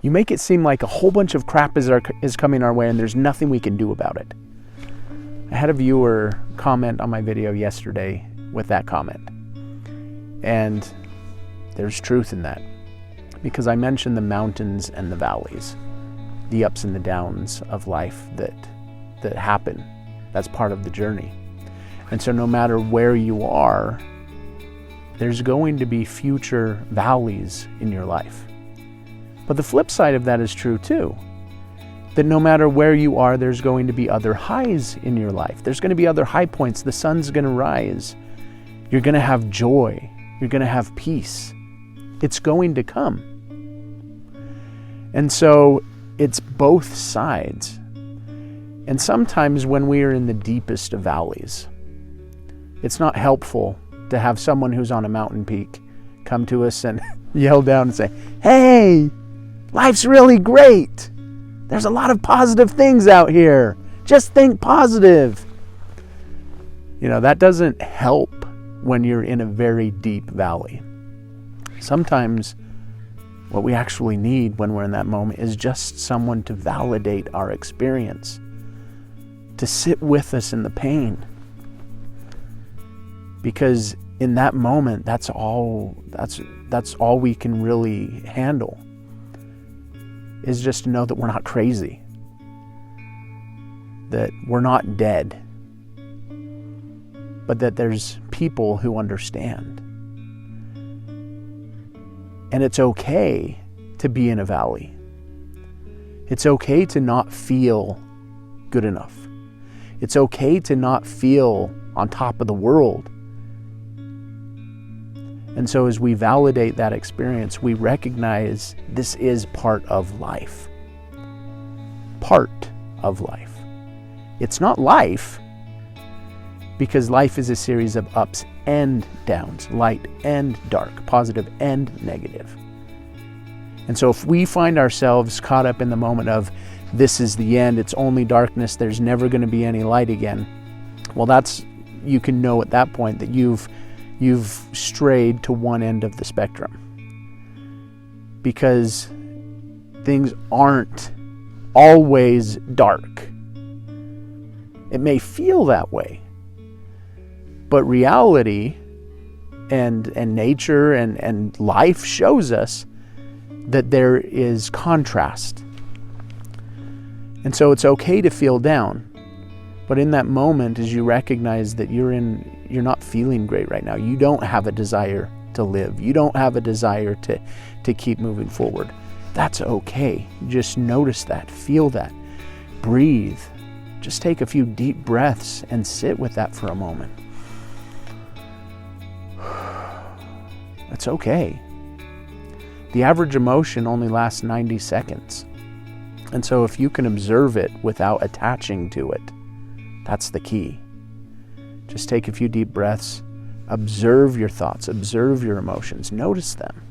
You make it seem like a whole bunch of crap is coming our way and there's nothing we can do about it. I had a viewer comment on my video yesterday with that comment. And there's truth in that. Because I mentioned the mountains and the valleys, the ups and the downs of life that happen. That's part of the journey. And so no matter where you are, there's going to be future valleys in your life. But the flip side of that is true too. That no matter where you are, there's going to be other highs in your life. There's going to be other high points. The sun's going to rise. You're going to have joy. You're going to have peace. It's going to come. And so it's both sides. And sometimes when we are in the deepest of valleys, it's not helpful to have someone who's on a mountain peak come to us and yell down and say, "Hey, life's really great. There's a lot of positive things out here. Just think positive." That doesn't help when you're in a very deep valley. Sometimes what we actually need when we're in that moment is just someone to validate our experience, to sit with us in the pain. Because in that moment, that's all we can really handle, is just to know that we're not crazy, that we're not dead, but that there's people who understand. And it's okay to be in a valley. It's okay to not feel good enough. It's okay to not feel on top of the world. And so as we validate that experience, we recognize this is part of life. Part of life. It's not life, because life is a series of ups and downs, light and dark, positive and negative. And so if we find ourselves caught up in the moment of, this is the end, it's only darkness, there's never going to be any light again, well, you can know at that point that you've strayed to one end of the spectrum, because things aren't always dark. It may feel that way, but reality and nature and life shows us that there is contrast. And so it's okay to feel down. But in that moment, as you recognize that you're not feeling great right now, you don't have a desire to live, you don't have a desire to keep moving forward, that's okay. Just notice that, feel that, breathe. Just take a few deep breaths and sit with that for a moment. That's okay. The average emotion only lasts 90 seconds. And so if you can observe it without attaching to it, that's the key. Just take a few deep breaths, observe your thoughts, observe your emotions, notice them.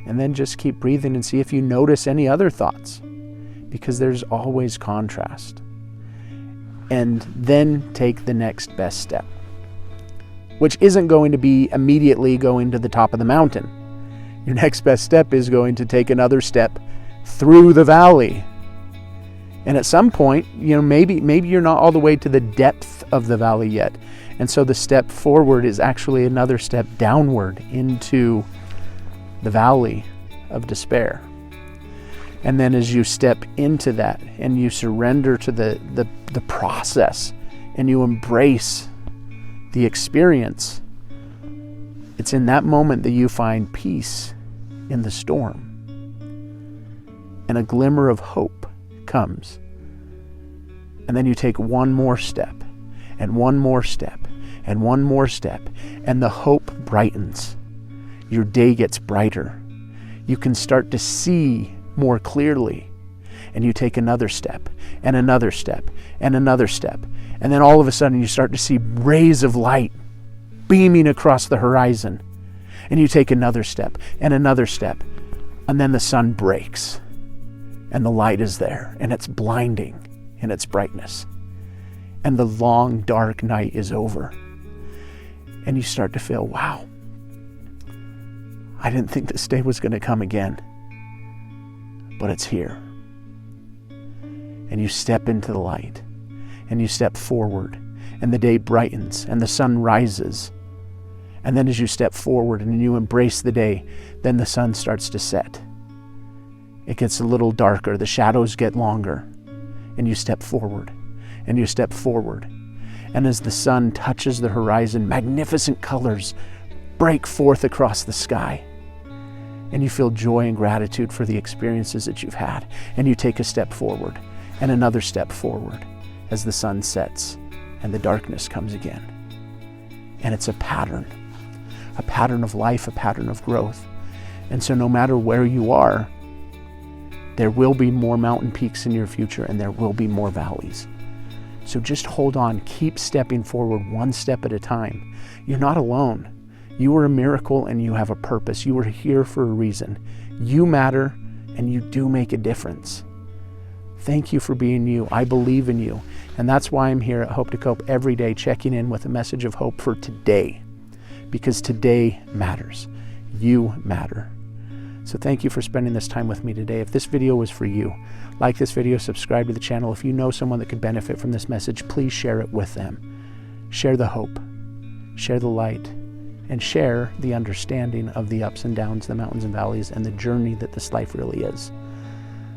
And then just keep breathing and see if you notice any other thoughts, because there's always contrast. And then take the next best step, which isn't going to be immediately going to the top of the mountain. Your next best step is going to take another step through the valley. And at some point, maybe you're not all the way to the depth of the valley yet. And so the step forward is actually another step downward into the valley of despair. And then as you step into that and you surrender to the process and you embrace the experience, it's in that moment that you find peace in the storm. And a glimmer of hope comes. And then you take one more step, and one more step, and one more step, and the hope brightens. Your day gets brighter. You can start to see more clearly. And you take another step, and another step, and another step. And then all of a sudden you start to see rays of light beaming across the horizon. And you take another step, and another step. And then the sun breaks. And the light is there, and it's blinding in its brightness. And the long, dark night is over. And you start to feel, wow, I didn't think this day was going to come again. but it's here. And you step into the light, and you step forward, and the day brightens, and the sun rises. And then as you step forward and you embrace the day, then the sun starts to set. It gets a little darker, the shadows get longer, and you step forward, and you step forward. And as the sun touches the horizon, magnificent colors break forth across the sky. And you feel joy and gratitude for the experiences that you've had. And you take a step forward and another step forward as the sun sets and the darkness comes again. And it's a pattern of life, a pattern of growth. And so no matter where you are, there will be more mountain peaks in your future, and there will be more valleys. So just hold on, keep stepping forward one step at a time. You're not alone. You are a miracle and you have a purpose. You are here for a reason. You matter and you do make a difference. Thank you for being you. I believe in you. And that's why I'm here at Hope to Cope every day, checking in with a message of hope for today. Because today matters. You matter. So thank you for spending this time with me today. If this video was for you, like this video, subscribe to the channel. If you know someone that could benefit from this message, please share it with them. Share the hope, share the light, and share the understanding of the ups and downs, the mountains and valleys, and the journey that this life really is.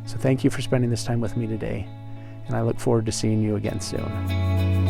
So thank you for spending this time with me today, and I look forward to seeing you again soon.